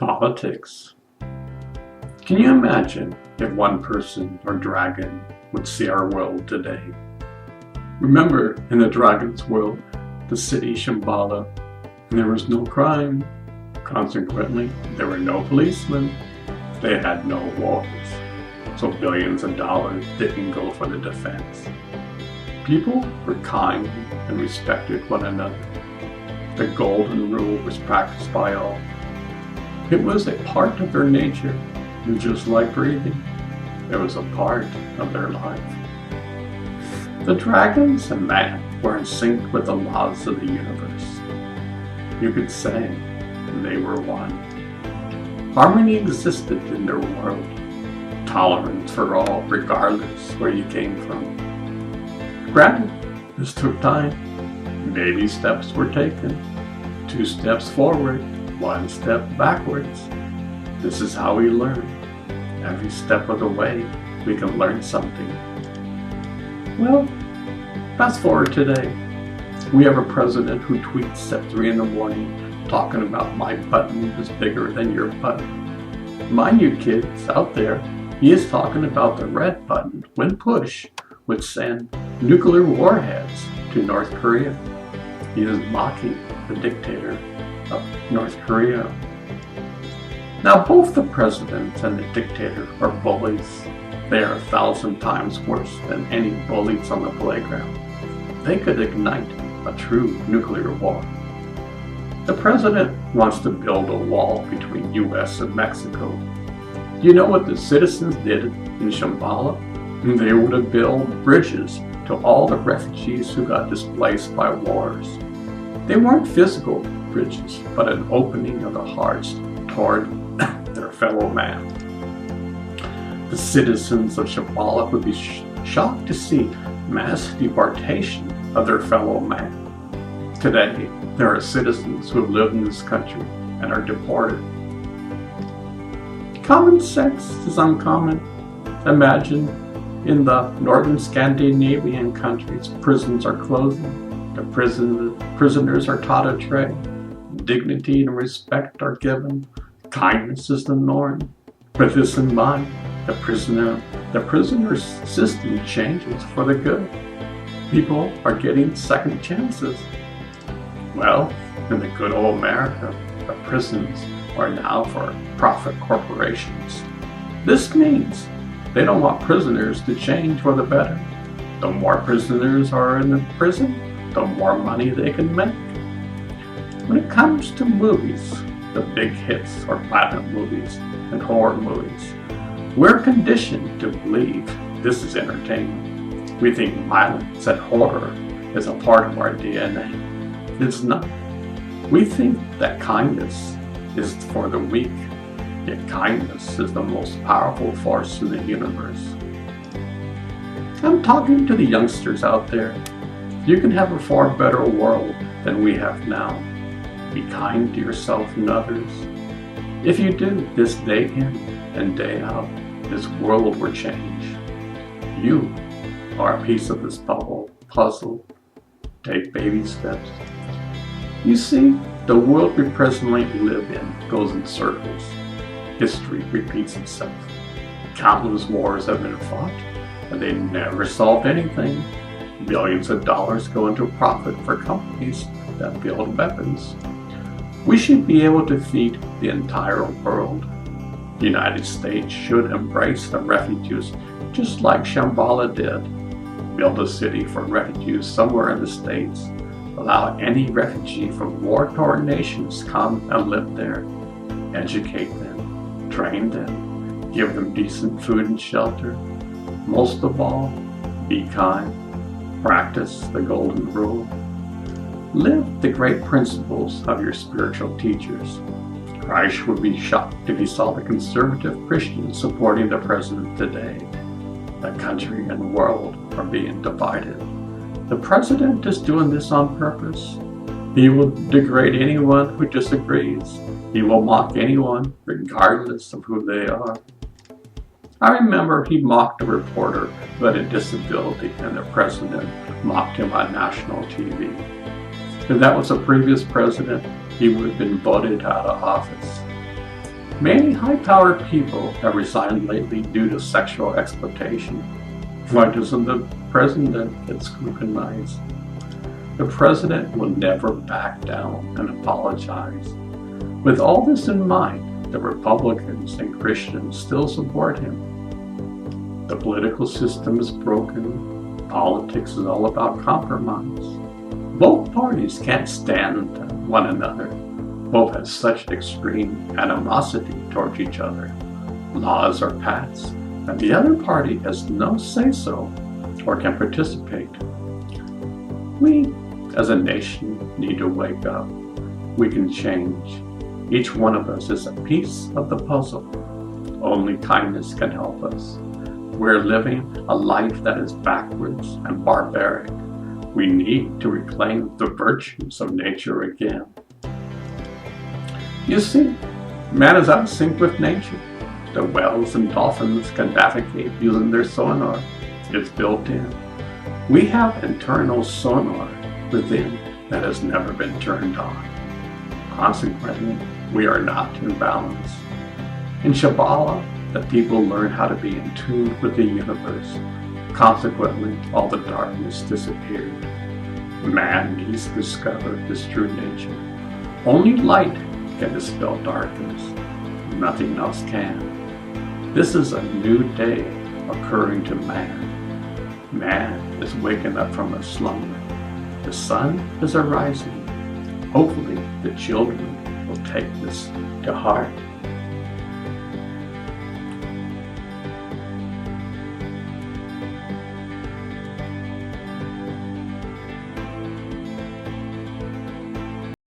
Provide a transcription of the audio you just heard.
Politics. Can you imagine if one person or dragon would see our world today? Remember, in the dragon's world, the city Shambhala, there was no crime. Consequently, there were no policemen. They had no wars. So billions of dollars didn't go for the defense. People were kind and respected one another. The golden rule was practiced by all. It was a part of their nature, and just like breathing, it was a part of their life. The dragons and man were in sync with the laws of the universe. You could say they were one. Harmony existed in their world. Tolerance for all, regardless where you came from. Granted, this took time. Baby steps were taken. 2 steps forward, 1 step backwards. This is how we learn. Every step of the way, we can learn something. Well, fast forward today. We have a president who tweets at 3 in the morning talking about my button is bigger than your button. Mind you, kids out there, he is talking about the red button, when pushed, would send nuclear warheads to North Korea. He is mocking the dictator of North Korea. Now, both the president and the dictator are bullies. They are 1,000 times worse than any bullies on the playground. They could ignite a true nuclear war. The president wants to build a wall between U.S. and Mexico. Do you know what the citizens did in Shambhala? They would have built bridges to all the refugees who got displaced by wars. They weren't physical bridges, but an opening of the hearts toward their fellow man. The citizens of Shambhala would be shocked to see mass deportation of their fellow man. Today, there are citizens who live in this country and are deported. Common sense is uncommon. Imagine in the northern Scandinavian countries, prisons are closing. The prisoners are taught a trade. Dignity and respect are given. Kindness is the norm. With this in mind, the prisoner's system changes for the good. People are getting second chances. Well, in the good old America, the prisons are now for profit corporations. This means they don't want prisoners to change for the better. The more prisoners are in the prison, the more money they can make. When it comes to movies, the big hits are platinum movies and horror movies, we're conditioned to believe this is entertainment. We think violence and horror is a part of our DNA. It's not. We think that kindness is for the weak, yet kindness is the most powerful force in the universe. I'm talking to the youngsters out there. You can have a far better world than we have now. Be kind to yourself and others. If you do this day in and day out, this world will change. You are a piece of this puzzle. Take baby steps. You see, the world we presently live in goes in circles. History repeats itself. Countless wars have been fought, and they never solved anything. Billions of dollars go into profit for companies that build weapons. We should be able to feed the entire world. The United States should embrace the refugees just like Shambhala did. Build a city for refugees somewhere in the States. Allow any refugee from war-torn nations come and live there. Educate them, train them, give them decent food and shelter. Most of all, be kind. Practice the golden rule. Live the great principles of your spiritual teachers. Christ would be shocked if he saw the conservative Christians supporting the president today. The country and world are being divided. The president is doing this on purpose. He will degrade anyone who disagrees. He will mock anyone, regardless of who they are. I remember he mocked a reporter who had a disability, and the president mocked him on national TV. If that was a previous president, he would have been voted out of office. Many high-powered people have resigned lately due to sexual exploitation. Why doesn't the president get scrutinized? The president will never back down and apologize. With all this in mind, the Republicans and Christians still support him. The political system is broken. Politics is all about compromise. Both parties can't stand one another. Both have such extreme animosity towards each other. Laws are passed, and the other party has no say-so or can participate. We, as a nation, need to wake up. We can change. Each one of us is a piece of the puzzle. Only kindness can help us. We're living a life that is backwards and barbaric. We need to reclaim the virtues of nature again. You see, man is out of sync with nature. The whales and dolphins can navigate using their sonar. It's built in. We have internal sonar within that has never been turned on. Consequently, we are not in balance. In Kabbalah, the people learn how to be in tune with the universe. Consequently, all the darkness disappeared. Man needs to discover his true nature. Only light can dispel darkness. Nothing else can. This is a new day occurring to man. Man is waking up from a slumber. The sun is arising. Hopefully, the children will take this to heart.